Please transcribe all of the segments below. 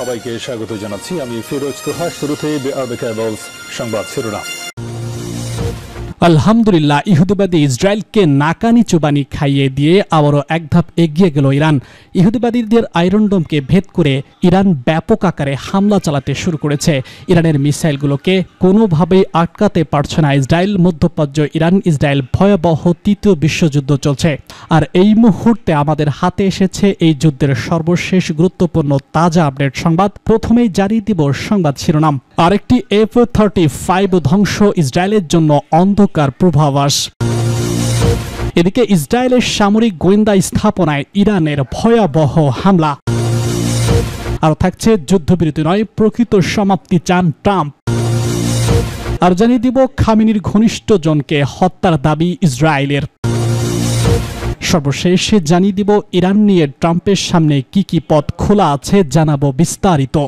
সবাইকে স্বাগত জানাচ্ছি। আমি ফিরোজ তোহা। শুরুতেই বিআরবি কেবলস সংবাদ শিরোনাম। আলহামদুলিল্লাহ, ইহুদিবাদী ইসরায়েলকে নাকানি চুবানি খাইয়ে দিয়ে আবারও এক ধাপ এগিয়ে গেল ইরান। ইহুদিবাদীদের আয়রন ডোমকে ভেদ করে ইরান ব্যাপক আকারে হামলা চালাতে শুরু করেছে। ইরানের মিসাইলগুলোকে কোনোভাবেই আটকাতে পারছে না ইসরায়েল। মধ্যপ্রাচ্য ইরান ইসরায়েল ভয়াবহ তৃতীয় বিশ্বযুদ্ধ চলছে, আর এই মুহূর্তে আমাদের হাতে এসেছে এই যুদ্ধের সর্বশেষ গুরুত্বপূর্ণ তাজা আপডেট সংবাদ। প্রথমেই জানিয়ে দিব সংবাদ শিরোনাম। আরেকটি F-35 ধ্বংস ইসরায়েলের জন্য অন্ধকার পূর্বাভাস। এদিকে ইসরায়েলের সামরিক গোয়েন্দা স্থাপনায় ইরানের ভয়াবহ হামলা। আর থাকছে যুদ্ধবিরতি নয়, প্রকৃত সমাপ্তি চান ট্রাম্প। আর জানিয়ে দিব খামেনির ঘনিষ্ঠজনকে হত্যার দাবি ইসরায়েলের। সর্বশেষে জানিয়ে দিব ইরান নিয়ে ট্রাম্পের সামনে কি কি পথ খোলা আছে, জানাবো বিস্তারিত।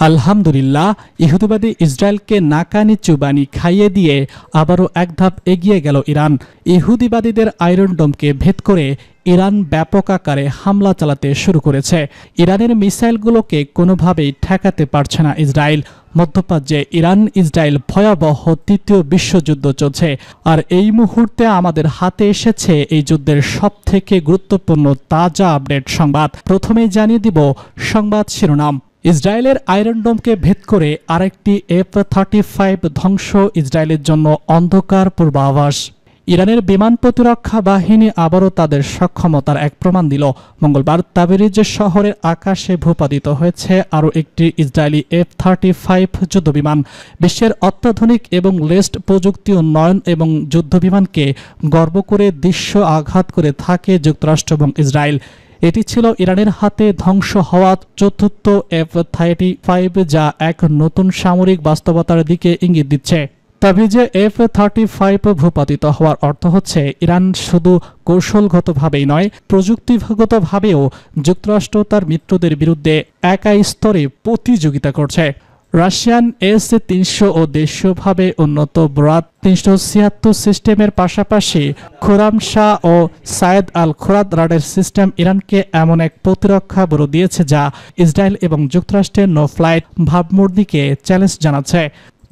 আলহামদুলিল্লাহ, ইহুদিবাদী ইসরায়েলকে নাকানি চুবানি খাইয়ে দিয়ে আবারও এক ধাপ এগিয়ে গেল ইরান। ইহুদিবাদীদের আয়রন ডোমকে ভেদ করে ইরান ব্যাপক আকারে হামলা চালাতে শুরু করেছে। ইরানের মিসাইলগুলোকে কোনোভাবেই ঠেকাতে পারছে না ইসরায়েল। মধ্যপ্রাচ্যে ইরান ইসরায়েল ভয়াবহ তৃতীয় বিশ্বযুদ্ধ চলছে, আর এই মুহূর্তে আমাদের হাতে এসেছে এই যুদ্ধের সবথেকে গুরুত্বপূর্ণ তাজা আপডেট সংবাদ। প্রথমেই জানিয়ে দিব সংবাদ শিরোনাম। ইসরায়েলের আয়রন ডোমকে ভেদ করে আরেকটি F-35 ধ্বংস ইসরায়েলের জন্য অন্ধকার পূর্বাভাস। ইরানের বিমান প্রতিরক্ষা বাহিনী আবারও তাদের সক্ষমতার এক প্রমাণ দিল। মঙ্গলবার তাবরিজ শহরের আকাশে ভূপাতিত হয়েছে আরও একটি ইসরায়েলি F-35 যুদ্ধবিমান। বিশ্বের অত্যাধুনিক এবং লেস্ট প্রযুক্তি উন্নয়ন এবং যুদ্ধবিমানকে গর্ব করে দৃশ্য আঘাত করে থাকে যুক্তরাষ্ট্র এবং ইসরায়েল। এটি ছিল ইরানের হাতে ধ্বংস হওয়া চতুর্থ F-35, যা এক নতুন সামরিক বাস্তবতার দিকে ইঙ্গিত দিচ্ছে। তাবিজে F-35 ভূপাতিত হওয়ার অর্থ হচ্ছে ইরান শুধু কৌশলগতভাবেই নয়, প্রযুক্তিগতভাবেও যুক্তরাষ্ট্র তার মিত্রদের বিরুদ্ধে একাই স্তরে প্রতিযোগিতা করছে। রাশিয়ান S-300 ও দেশীয়ভাবে উন্নত ব্রাদ 376 সিস্টেমের পাশাপাশি খোরামশাহ ও সায়েদ আল খোরাদ রাডার সিস্টেম ইরানকে এমন এক প্রতিরক্ষা ব্যুরো দিয়েছে যা ইসরায়েল এবং যুক্তরাষ্ট্রের নো ফ্লাইট ভাবমূর্তিকে চ্যালেঞ্জ জানাচ্ছে।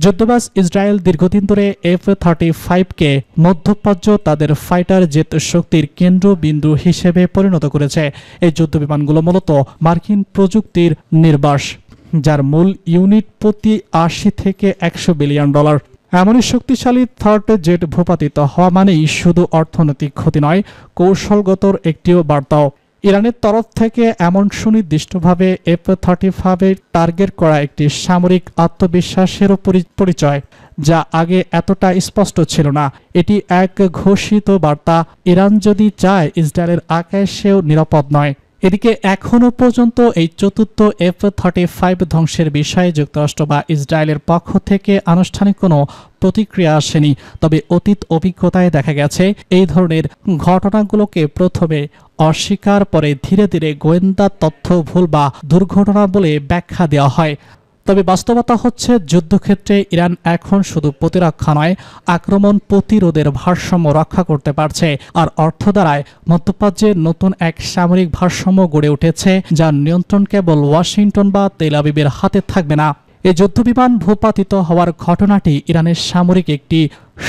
যুদ্ধবাজ ইসরায়েল দীর্ঘদিন ধরে F-35কে মধ্যপ্রাচ্য তাদের ফাইটার জেট শক্তির কেন্দ্রবিন্দু হিসেবে পরিণত করেছে। এই যুদ্ধবিমানগুলো মূলত মার্কিন প্রযুক্তির নির্বাস, যার মূল ইউনিট প্রতি 80 থেকে 100 বিলিয়ন ডলার। এমনই শক্তিশালী থার্ড জেট ভূপাতিত হওয়া মানেই শুধু অর্থনৈতিক ক্ষতি নয়, কৌশলগত একটিও বার্তাও। ইরানের তরফ থেকে এমন সুনির্দিষ্টভাবে F-35 টার্গেট করা একটি সামরিক আত্মবিশ্বাসেরও পরিচয়, যা আগে এতটা স্পষ্ট ছিল না। এটি এক ঘোষিত বার্তা, ইরান যদি চায় ইসরায়েলের আকাশেও নিরাপদ নয়। এদিকে এখনও পর্যন্ত এই চতুর্থ F-35 ধ্বংসের বিষয়ে যুক্তরাষ্ট্র বা ইসরায়েলের পক্ষ থেকে আনুষ্ঠানিক কোনো প্রতিক্রিয়া আসেনি। তবে অতীত অভিজ্ঞতায় দেখা গেছে এই ধরনের ঘটনাগুলোকে প্রথমে অস্বীকার, পরে ধীরে ধীরে গোয়েন্দা তথ্য ভুল বা দুর্ঘটনা বলে ব্যাখ্যা দেওয়া হয়। তবে বাস্তবতা হচ্ছে যুদ্ধক্ষেত্রে ইরান এখন শুধু প্রতিরক্ষা নয়, আক্রমণ প্রতিরোধের ভারসাম্য রক্ষা করতে পারছে। আর অর্থ দ্বারায় মধ্যপ্রাচ্যে নতুন এক সামরিক ভারসাম্য গড়ে উঠেছে, যার নিয়ন্ত্রণ কেবল ওয়াশিংটন বা তেল আবিবের হাতে থাকবে না। এই যুদ্ধবিমান ভূপাতিত হওয়ার ঘটনাটি ইরানের সামরিক একটি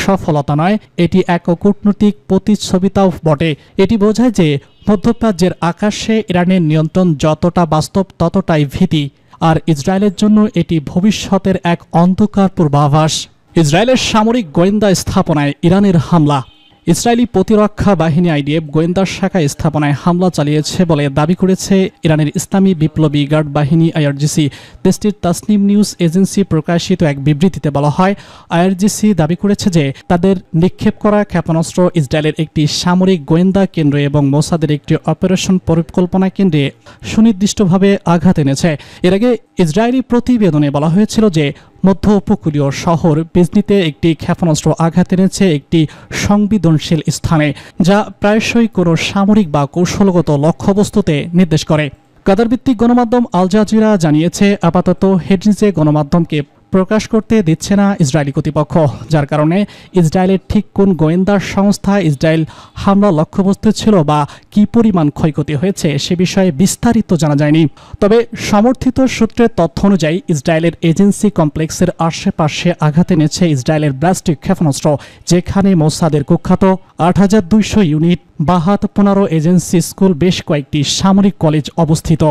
সফলতা নয়, এটি এক কূটনৈতিক প্রতিচ্ছবিতাও বটে। এটি বোঝায় যে মধ্যপ্রাচ্যের আকাশে ইরানের নিয়ন্ত্রণ যতটা বাস্তব ততটাই ভীতি, আর ইসরায়েলের জন্য এটি ভবিষ্যতের এক অন্ধকার পূর্বাভাস। ইসরায়েলের সামরিক গোয়েন্দা স্থাপনায় ইরানের হামলা। ইসরায়েলি প্রতিরক্ষা বাহিনী IDF গোয়েন্দা শাখা স্থাপনায় হামলা চালিয়েছে বলে দাবি করেছে ইরানের ইসলামী বিপ্লবী গার্ড বাহিনী IRGC। দেশটির তাসনিম নিউজ এজেন্সি প্রকাশিত এক বিবৃতিতে বলা হয়, IRGC দাবি করেছে যে তাদের নিক্ষেপ করা ক্ষেপণাস্ত্র ইসরায়েলের একটি সামরিক গোয়েন্দা কেন্দ্র এবং মোসাদের একটি অপারেশন পরিকল্পনা কেন্দ্রে সুনির্দিষ্টভাবে আঘাত এনেছে। এর আগে ইসরায়েলি প্রতিবেদনে বলা হয়েছিল যে মধ্য উপকূলীয় শহর বিজনিতে একটি ক্ষেপণাস্ত্র আঘাত এনেছে একটি সংবেদনশীল স্থানে, যা প্রায়শই কোনো সামরিক বা কৌশলগত লক্ষ্যবস্তুতে নির্দেশ করে। কাতার ভিত্তিক গণমাধ্যম আল জাজিরা জানিয়েছে, আপাতত হেডনিজে গণমাধ্যমকে প্রকাশ করতে দিচ্ছে না ইসরায়েলি কর্তৃপক্ষ, যার কারণে ইসরায়েলের ঠিক কোন গোয়েন্দা সংস্থা ইসরায়েল হামলা লক্ষ্যবস্তু ছিল বা কী পরিমাণ ক্ষয়ক্ষতি হয়েছে সে বিষয়ে বিস্তারিত জানা যায়নি। তবে সমর্থিত সূত্রের তথ্য অনুযায়ী ইসরায়েলের এজেন্সি কমপ্লেক্সের আশেপাশে আঘাত এনেছে ইসরায়েলের ব্যালিস্টিক ক্ষেপণাস্ত্র, যেখানে মোসাদের কুখ্যাত ৮,২০০ ইউনিট, বাহাত ১৫ এজেন্সি স্কুল, বেশ কয়েকটি সামরিক কলেজ অবস্থিত।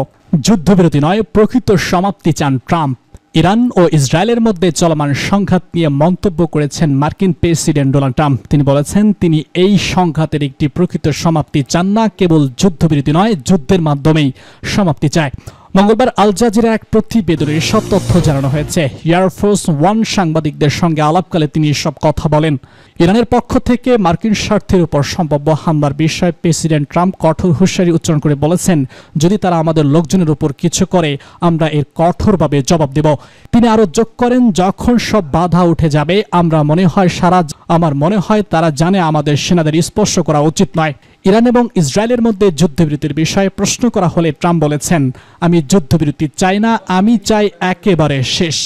যুদ্ধবিরতি নয়, প্রকৃত সমাপ্তি চান ট্রাম্প। ইরান ও ইসরায়েলের মধ্যে চলমান সংঘাত নিয়ে মন্তব্য করেছেন মার্কিন প্রেসিডেন্ট ডোনাল্ড ট্রাম্প। তিনি বলেছেন তিনি এই সংঘাতের একটি প্রকৃত সমাপ্তি চান না, কেবল যুদ্ধবিরতি নয়, যুদ্ধের মাধ্যমেই সমাপ্তি চায়। মঙ্গলবার আল জাজিরার এক প্রতিবেদনে সব তথ্য জানানো হয়েছে। এয়ারফোর্স ওয়ান সাংবাদিকদের সঙ্গে আলাপকালে তিনি এসব কথা বলেন। ইরানের পক্ষ থেকে মার্কিন স্বার্থের উপর সম্ভাব্য হামলার বিষয়ে প্রেসিডেন্ট ট্রাম্প কঠোর হুঁশিয়ারি উচ্চারণ করে বলেছেন, যদি তারা আমাদের লোকজনের উপর কিছু করে আমরা এর কঠোরভাবে জবাব দেব। তিনি আরও যোগ করেন, যখন সব বাধা উঠে যাবে আমার মনে হয় তারা জানে আমাদের সেনাদের স্পর্শ করা উচিত নয়। ইরান এবং ইসরায়েলের মধ্যে যুদ্ধবিরতির বিষয়ে প্রশ্ন করা হলে ট্রাম্প বলেছেন, আমি যুদ্ধবিরতি চাই না, আমি চাই একেবারে শেষ,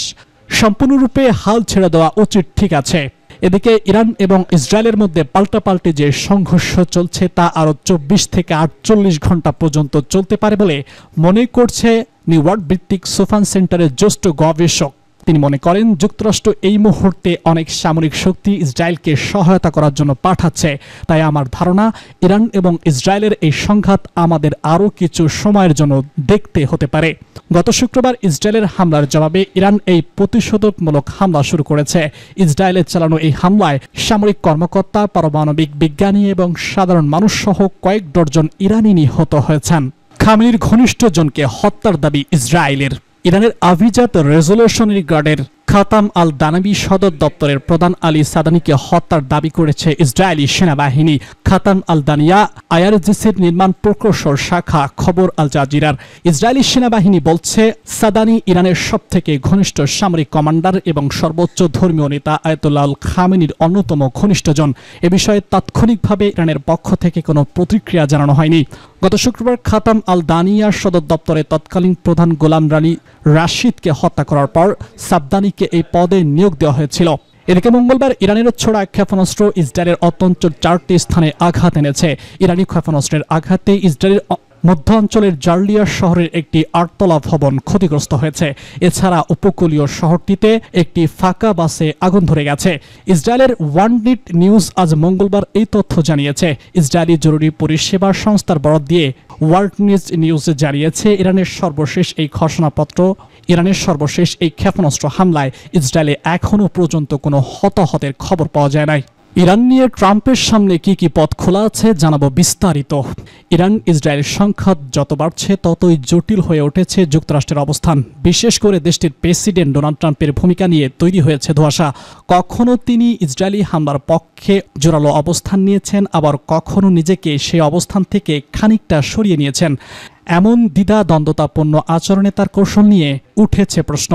সম্পূর্ণরূপে হাল ছেড়ে দেওয়া উচিত। ঠিক আছে। এদিকে ইরান এবং ইসরায়েলের মধ্যে পাল্টাপাল্টি যে সংঘর্ষ চলছে তা আরও ২৪ থেকে ৪৮ ঘন্টা পর্যন্ত চলতে পারে বলে মনে করছে নিউ ইয়র্ক ভিত্তিক সোফান সেন্টারের জ্যেষ্ঠ গবেষক। তিনি মনে করেন যুক্তরাষ্ট্র এই মুহূর্তে অনেক সামরিক শক্তি ইসরায়েলকে সহায়তা করার জন্য পাঠাচ্ছে। তাই আমার ধারণা ইরান এবং ইসরায়েলের এই সংঘাত আমাদের আরও কিছু সময়ের জন্য দেখতে হতে পারে। গত শুক্রবার ইসরায়েলের হামলার জবাবে ইরান এই প্রতিশোধকমূলক হামলা শুরু করেছে। ইসরায়েলের চালানো এই হামলায় সামরিক কর্মকর্তা, পারমাণবিক বিজ্ঞানী এবং সাধারণ মানুষ সহ কয়েক ডজন ইরানি নিহত হয়েছেন। খামেনির ঘনিষ্ঠজনকে হত্যার দাবি ইসরায়েলের। ইরানের আভিজাত রেজলিউশনারি গার্ডের খাতাম আল দানাবি সদর দপ্তরের প্রধান আলী সাদানিকে হত্যার দাবি করেছে ইসরায়েলি সেনাবাহিনী। খাতাম আল দানিয়া আইআরজিসির নির্মাণ প্রকৌশল শাখা খবর আল জাজিরার। ইসরায়েলি সেনাবাহিনী বলছে সাদানি ইরানের সবথেকে ঘনিষ্ঠ সামরিক কমান্ডার এবং সর্বোচ্চ ধর্মীয় নেতা আয়াতুল্লাহ আল খামেনির অন্যতম ঘনিষ্ঠজন। এ বিষয়ে তাৎক্ষণিকভাবে ইরানের পক্ষ থেকে কোনো প্রতিক্রিয়া জানানো হয়নি। গত শুক্রবার খাতাম আল দানিয়ার সদর দপ্তরে তৎকালীন প্রধান গোলাম রানী রাশিদকে হত্যা করার পর সাবদানিকে এই পদে নিয়োগ দেওয়া হয়েছিল। এদিকে মঙ্গলবার ইরানের ছোড়া ক্ষেপণাস্ত্র ইসরায়েলের অত্যন্ত 4টি স্থানে আঘাত এনেছে। ইরানি ক্ষেপণাস্ত্রের আঘাতে ইসরায়েলের মধ্য অঞ্চলের জার্লিয়া শহরের একটি 8তলা ভবন ক্ষতিগ্রস্ত হয়েছে। এছাড়া উপকূলীয় শহরটিতে একটি ফাঁকা বাসে আগুন ধরে গেছে। ইসরায়েলের ওয়ান নিট নিউজ আজ মঙ্গলবার এই তথ্য জানিয়েছে। ইসরায়েলি জরুরি পরিষেবা সংস্থার বরাত দিয়ে ওয়ার্ল্ড নিউজ জানিয়েছে, ইরানের সর্বশেষ এই ক্ষেপণাস্ত্র হামলায় ইসরায়েলে এখনও পর্যন্ত কোনো হতাহতের খবর পাওয়া যায় নাই। ইরান নিয়ে ট্রাম্পের সামনে কি কি পথ খোলা আছে জানাবো বিস্তারিত। ইরান ইসরায়েল সংঘাত যত বাড়ছে ততই জটিল হয়ে উঠেছে যুক্তরাষ্ট্রের অবস্থান। বিশেষ করে দেশটির প্রেসিডেন্ট ডোনাল্ড ট্রাম্পের ভূমিকা নিয়ে তৈরি হয়েছে ধোঁয়াশা। কখনো তিনি ইসরায়েলি হামলার পক্ষে জোরালো অবস্থান নিয়েছেন, আবার কখনো নিজেকে সেই অবস্থান থেকে খানিকটা সরিয়ে নিয়েছেন। এমন দ্বিধাদ্বন্দ্বতাপূর্ণ আচরণে তার কৌশল নিয়ে উঠেছে প্রশ্ন।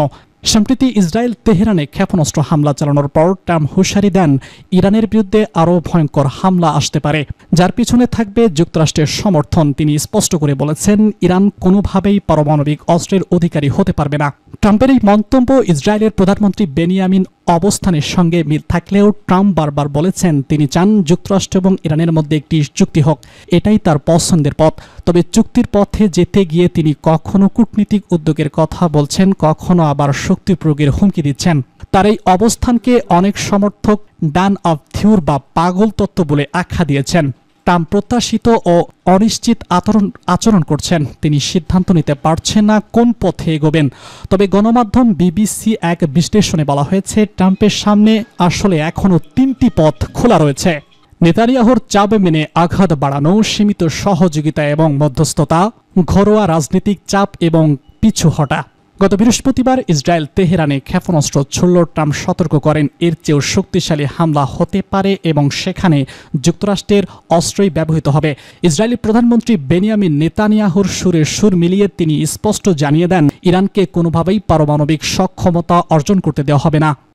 সম্প্রতি ইসরায়েল তেহরানে ক্ষেপণাস্ত্র হামলা চালানোর পর ট্রাম্প হুঁশিয়ারি দেন ইরানের বিরুদ্ধে আরও ভয়ঙ্কর হামলা আসতে পারে, যার পিছনে থাকবে যুক্তরাষ্ট্রের সমর্থন। তিনি স্পষ্ট করে বলেছেন ইরান কোনোভাবেই পারমাণবিক অস্ত্রের অধিকারী হতে পারবে না। ট্রাম্পের এই মন্তব্য ইসরায়েলের প্রধানমন্ত্রী বেনিয়ামিন অবস্থানের সঙ্গে মিল থাকলেও ট্রাম্প বারবার বলেছেন তিনি চান যুক্তরাষ্ট্র এবং ইরানের মধ্যে একটি চুক্তি হোক। এটাই তার পছন্দের পথ। তবে চুক্তির পথে যেতে গিয়ে তিনি কখনো কূটনীতিক উদ্যোগের কথা বলছেন, কখনো আবার শক্তি প্রয়োগের হুমকি দিচ্ছেন। তার এই অবস্থানকে অনেক সমর্থক ডান অফ থিওর বা পাগল তত্ত্ব বলে আখ্যা দিয়েছেন। ট্রাম্প প্রত্যাশিত ও অনিশ্চিত আচরণ করছেন। তিনি সিদ্ধান্ত নিতে পারছেন না কোন পথে এগোবেন। তবে গণমাধ্যম বিবিসি এক বিশ্লেষণে বলা হয়েছে ট্রাম্পের সামনে আসলে এখনও 3টি পথ খোলা রয়েছে। নেতানিয়াহুর চাপ মেনে আঘাত বাড়ানো, সীমিত সহযোগিতা এবং মধ্যস্থতা, ঘরোয়া রাজনৈতিক চাপ এবং পিছু হটা। গত বৃহস্পতিবার ইসরায়েল তেহরানে ক্ষেপণাস্ত্র ছুড়ল। ট্রাম্প সতর্ক করেন এর চেয়েও শক্তিশালী হামলা হতে পারে এবং সেখানে যুক্তরাষ্ট্রের অস্ত্রই ব্যবহৃত হবে। ইসরায়েলি প্রধানমন্ত্রী বেনিয়ামিন নেতানিয়াহুর সুরের সুর মিলিয়ে তিনি স্পষ্ট জানিয়ে দেন ইরানকে কোনোভাবেই পারমাণবিক সক্ষমতা অর্জন করতে দেওয়া হবে না।